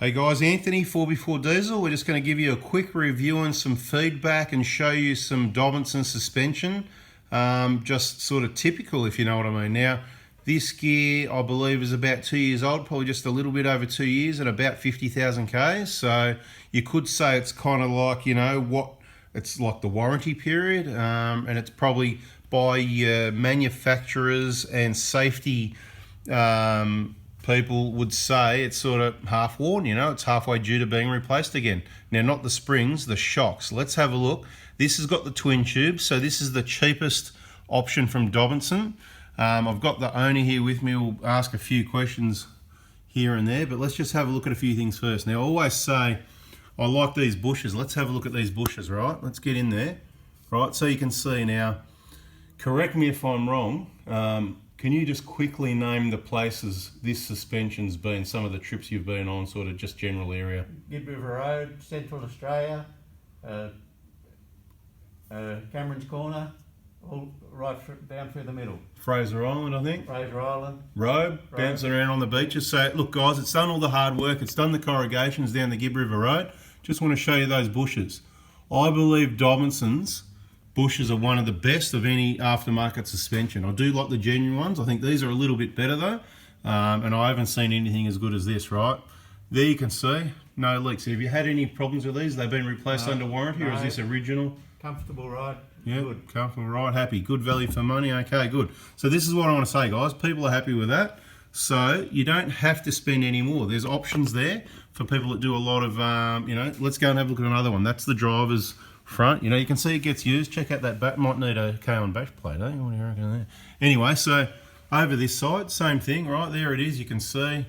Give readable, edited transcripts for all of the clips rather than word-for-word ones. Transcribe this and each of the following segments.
Hey guys, Anthony, 4x4 Diesel. We're just going to give you a quick review and some feedback and show you some Dobinson suspension. Just sort of typical, if you know what I mean. Now, this gear, I believe, is about 2 years old, probably just a little bit over 2 years at about 50,000 Ks. So you could say it's kind of like, it's like the warranty period, and it's probably by manufacturers and safety people would say it's sort of half worn, it's halfway due to being replaced again. Now, not the springs, the shocks. Let's have a look. This has got the twin tubes, so this is the cheapest option from Dobinson. I've got the owner here with me. We'll ask a few questions here and there, but let's just have a look at a few things first. Now, I always say I like these bushes. Let's have a look at these bushes, right? Let's get in there, right? So you can see now, correct me if I'm wrong, can you just quickly name the places this suspension's been, some of the trips you've been on, sort of just general area? Gibb River Road, Central Australia, Cameron's Corner, all down through the middle. Fraser Island, I think. Fraser Island. Road, bouncing around on the beaches. So, look guys, it's done all the hard work. It's done the corrugations down the Gibb River Road. Just want to show you those bushes. I believe Dobinson's bushes are one of the best of any aftermarket suspension. I do like the genuine ones. I think these are a little bit better though. And I haven't seen anything as good as this, right? There you can see, no leaks. Have you had any problems with these? They've been replaced under warranty, or is this original? Comfortable ride. Yeah, good. Comfortable ride, happy. Good value for money, okay, good. So this is what I want to say, guys. People are happy with that. So you don't have to spend any more. There's options there for people that do a lot of, let's go and have a look at another one. That's the driver's front. You can see it gets used. Check out that back. Might need a K-on back plate, eh? What do you reckon there? Anyway, so over this side, same thing, right? There it is. You can see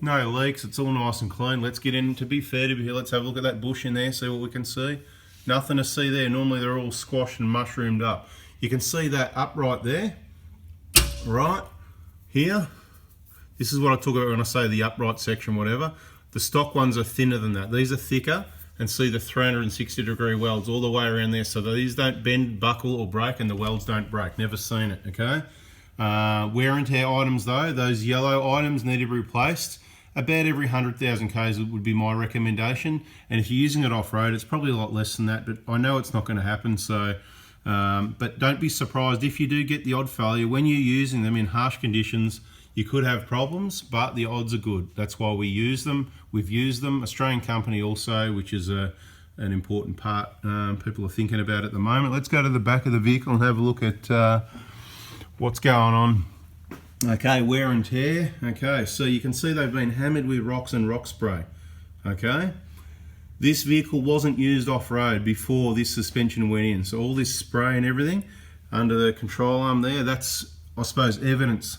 no leaks. It's all nice and clean. Let's get in. To be fair to be here, let's have a look at that bush in there, see what we can see. Nothing to see there. Normally they're all squashed and mushroomed up. You can see that upright there, right here. This is what I talk about when I say the upright section, whatever. The stock ones are thinner than that. These are thicker. And see the 360-degree welds all the way around there, so these don't bend, buckle or break, and the welds don't break. Never seen it, okay? Wear and tear items though, those yellow items need to be replaced about every 100,000 Ks would be my recommendation. And if you're using it off-road, it's probably a lot less than that, but I know it's not going to happen. So but don't be surprised if you do get the odd failure. When you're using them in harsh conditions, you could have problems, but the odds are good. That's why we use them. We've used them. Australian company also, which is an important part people are thinking about at the moment. Let's go to the back of the vehicle and have a look at what's going on. Okay, wear and tear. Okay, so you can see they've been hammered with rocks and rock spray. Okay, this vehicle wasn't used off-road before this suspension went in. So all this spray and everything under the control arm there, that's, I suppose, evidence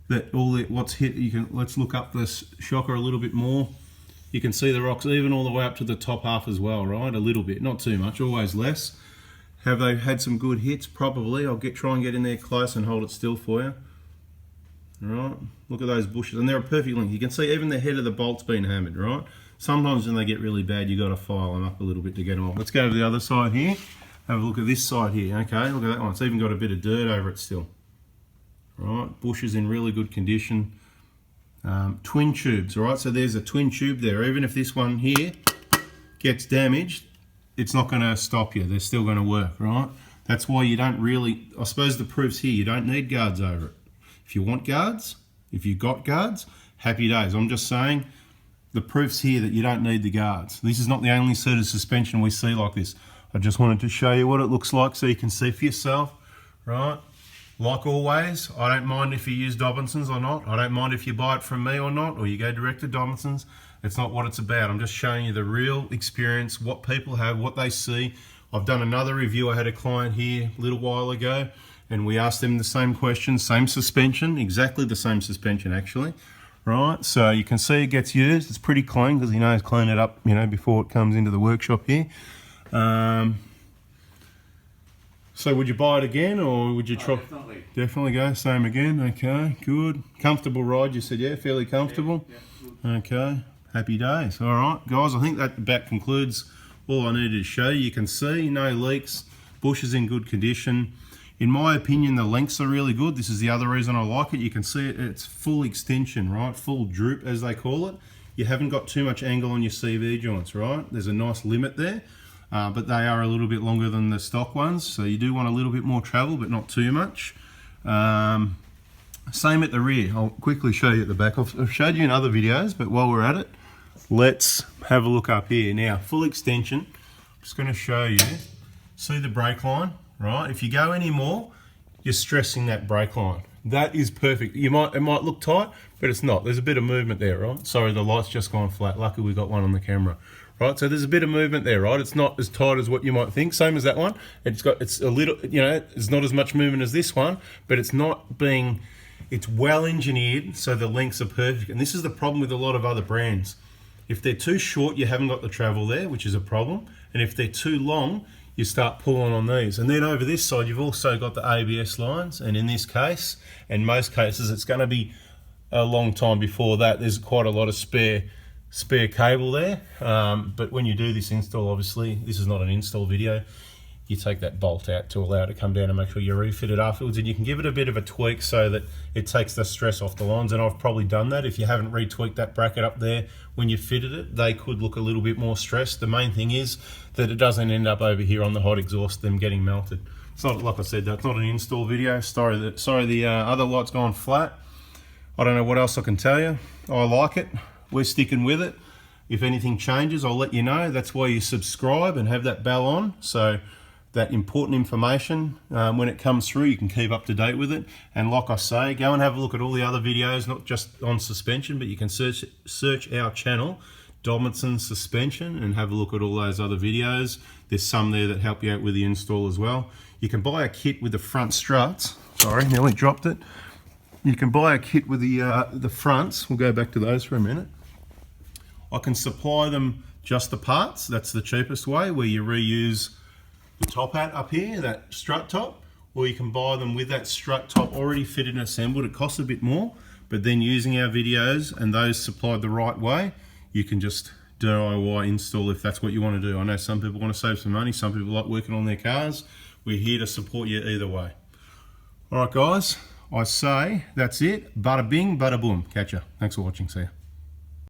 that what's hit. Let's look up this shocker a little bit more. You can see the rocks even all the way up to the top half as well, right? A little bit, not too much, always less. Have they had some good hits? Probably. I'll try and get in there close and hold it still for you. All right, look at those bushes, and they're a perfect length. You can see even the head of the bolt's been hammered, right? Sometimes when they get really bad, you got to file them up a little bit to get them off. Let's go to the other side here. Have a look at this side here. Okay, look at that one. It's even got a bit of dirt over it still. Right, bushes in really good condition. Twin tubes, all right, so there's a twin tube there. Even if this one here gets damaged, it's not going to stop you. They're still going to work, right? That's why you don't really, I suppose the proof's here, you don't need guards over it. If you want guards, if you've got guards, happy days. I'm just saying the proof's here that you don't need the guards. This is not the only sort of suspension we see like this. I just wanted to show you what it looks like so you can see for yourself, right? Like always, I don't mind if you use Dobinson's or not. I don't mind if you buy it from me or not, or you go direct to Dobinson's. It's not what it's about. I'm just showing you the real experience, what people have, what they see. I've done another review. I had a client here a little while ago, and we asked them the same question, same suspension, exactly the same suspension actually, right? So you can see it gets used. It's pretty clean because he knows clean it up, before it comes into the workshop here. So would you buy it again, or would you try? Definitely. Definitely go, same again, okay, good. Comfortable ride, you said, yeah, fairly comfortable? Yeah, okay, happy days. All right, guys, I think that about concludes all I needed to show you. You can see, no leaks, bushes in good condition. In my opinion, the lengths are really good. This is the other reason I like it. You can see it's full extension, right? Full droop, as they call it. you haven't got too much angle on your CV joints, right? There's a nice limit there, but they are a little bit longer than the stock ones, so you do want a little bit more travel, but not too much. Same at the rear. I'll quickly show you at the back. I've showed you in other videos, but while we're at it, let's have a look up here. Now, full extension, I'm just going to show you. See the brake line, right? If you go any more, you're stressing that brake line. That is perfect. It might look tight, but it's not. There's a bit of movement there, right? Sorry, the light's just gone flat. Lucky we got one on the camera, right? So there's a bit of movement there, right? It's not as tight as what you might think. Same as that one. It's a little, you know, it's not as much movement as this one, but it's well engineered, so the lengths are perfect. And this is the problem with a lot of other brands. If they're too short, you haven't got the travel there, which is a problem. And if they're too long, you start pulling on these. And then over this side, you've also got the ABS lines. And in this case, and most cases, it's going to be a long time before that. There's quite a lot of spare cable there. But when you do this install, obviously, this is not an install video. You take that bolt out to allow it to come down and make sure you refit it afterwards, and you can give it a bit of a tweak so that it takes the stress off the lines. And I've probably done that. If you haven't retweaked that bracket up there when you fitted it, they could look a little bit more stressed. The main thing is that it doesn't end up over here on the hot exhaust, them getting melted. It's not, like I said, that's not an install video. Sorry, the other light's gone flat. I don't know what else I can tell you. I like it. We're sticking with it. If anything changes, I'll let you know. That's why you subscribe and have that bell on, so that important information, when it comes through, you can keep up to date with it. And like I say, go and have a look at all the other videos, not just on suspension, but you can search our channel, Dobinson Suspension, and have a look at all those other videos. There's some there that help you out with the install as well. You can buy a kit with the front struts. Sorry, nearly dropped it. You can buy a kit with the fronts. We'll go back to those for a minute. I can supply them just the parts. That's the cheapest way, where you reuse the top hat up here, that strut top, or you can buy them with that strut top already fitted and assembled. It costs a bit more, but then using our videos and those supplied the right way, you can just DIY install if that's what you want to do. I know some people want to save some money, some people like working on their cars. We're here to support you either way. All right, guys, I say that's it. Bada bing, bada boom. Catch ya. Thanks for watching. See ya.